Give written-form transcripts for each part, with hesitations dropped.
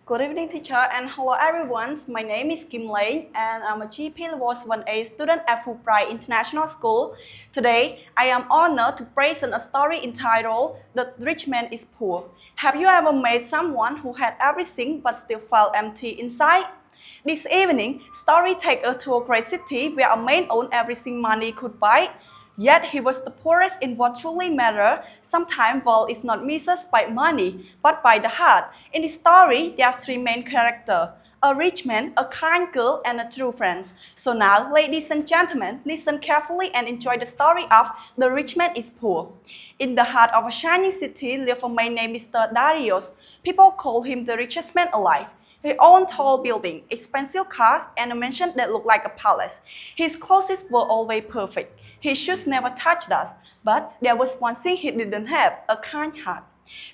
Good evening, teacher, and hello everyone. My name is Kim Lane, and I'm a GP Levels 1A student at Fulbright International School. Today, I am honored to present a story entitled "The Rich Man is Poor." Have you ever met someone who had everything but still felt empty inside? This evening, story takes us to a great city where a man owned everything money could buy. Yet he was the poorest in what truly mattered. Sometimes wealth is not measured by money, but by the heart. In this story, there are three main characters: a rich man, a kind girl, and a true friend. So now, ladies and gentlemen, listen carefully and enjoy the story of The Rich Man is Poor. In the heart of a shining city lived a man named Mr. Darius. People call him the richest man alive. He owned tall buildings, expensive cars, and a mansion that looked like a palace. His clothes were always perfect. His shoes never touched dust. But there was one thing he didn't have: a kind heart.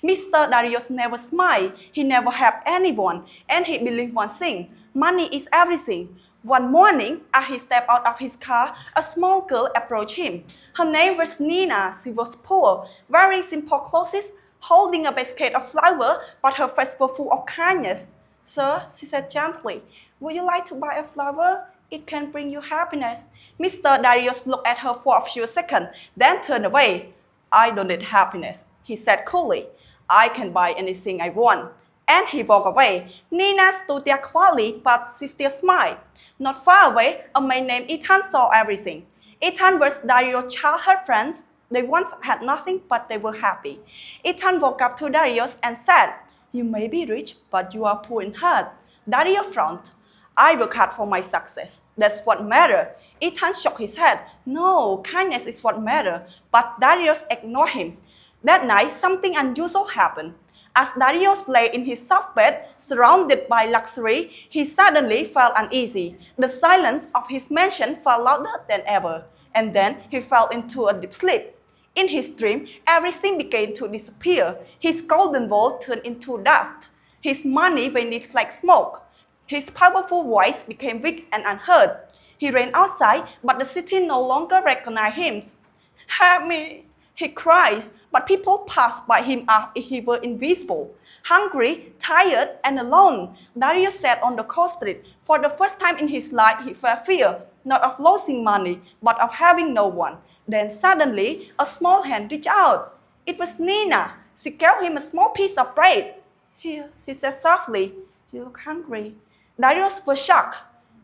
Mr. Darius never smiled. He never helped anyone. And he believed one thing: money is everything. One morning, as he stepped out of his car, a small girl approached him. Her name was Nina. She was poor, wearing simple clothes, holding a basket of flowers, but her face was full of kindness. "Sir," she said gently, "would you like to buy a flower? It can bring you happiness." Mr. Darius looked at her for a few seconds, then turned away. "I don't need happiness," he said coolly. "I can buy anything I want." And he walked away. Nina stood there quietly, but she still smiled. Not far away, a man named Ethan saw everything. Ethan was Darius' childhood friend. They once had nothing, but they were happy. Ethan walked up to Darius and said, "You may be rich, but you are poor in heart." Darius frowned. "I work hard for my success. That's what matters." Ethan shook his head. "No, kindness is what matters." But Darius ignored him. That night, something unusual happened. As Darius lay in his soft bed, surrounded by luxury, he suddenly felt uneasy. The silence of his mansion felt louder than ever. And then he fell into a deep sleep. In his dream, everything began to disappear. His golden ball turned into dust. His money vanished like smoke. His powerful voice became weak and unheard. He ran outside, but the city no longer recognized him. "Help me!" he cries, but people passed by him as if he were invisible. Hungry, tired, and alone, Darius sat on the cold street. For the first time in his life, he felt fear, not of losing money, but of having no one. Then suddenly, a small hand reached out. It was Nina. She gave him a small piece of bread. "Here," she said softly. "You look hungry." Darius was shocked.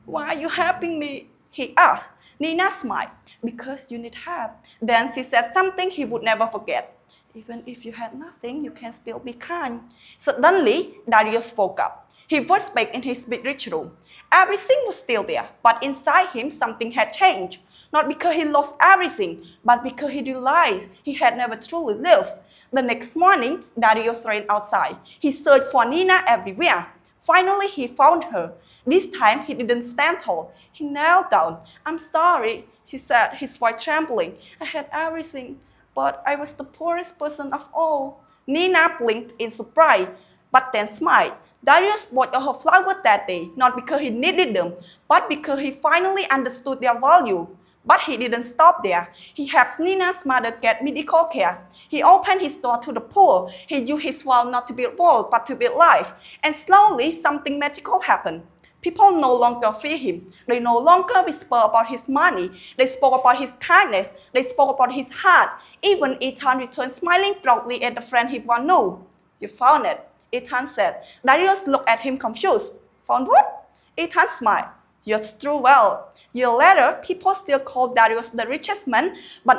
"Why are you helping me?" he asked. Nina smiled. "Because you need help." Then she said something he would never forget. "Even if you had nothing, you can still be kind." Suddenly, Darius woke up. He was back in his big rich room. Everything was still there, but inside him something had changed. Not because he lost everything, but because he realized he had never truly lived. The next morning, Darius ran outside. He searched for Nina everywhere. Finally, he found her. This time, he didn't stand tall. He knelt down. "I'm sorry," he said, his voice trembling. "I had everything, but I was the poorest person of all." Nina blinked in surprise, but then smiled. Darius bought her flowers that day, not because he needed them, but because he finally understood their value. But he didn't stop there. He helped Nina's mother get medical care. He opened his door to the poor. He used his wealth not to build walls, but to build life. And slowly, something magical happened. People no longer fear him. They no longer whisper about his money. They spoke about his kindness. They spoke about his heart. Even Ethan returned smiling proudly at the friend he once knew. "You found it," Ethan said. Darius looked at him confused. "Found what?" Ethan smiled. "You're true well." Years later, people still call Darius the richest man, but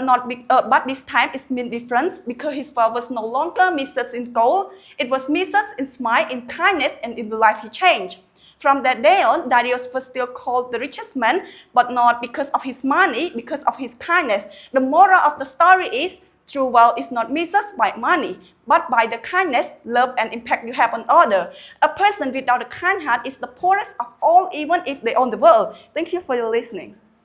this time it means different because his wealth was no longer measured in gold. It was measured in smile, in kindness, and in the life he changed. From that day on, Darius was still called the richest man, but not because of his money, because of his kindness. The moral of the story is, true wealth is not measured by money, but by the kindness, love, and impact you have on others. A person without a kind heart is the poorest of all, even if they own the world. Thank you for your listening.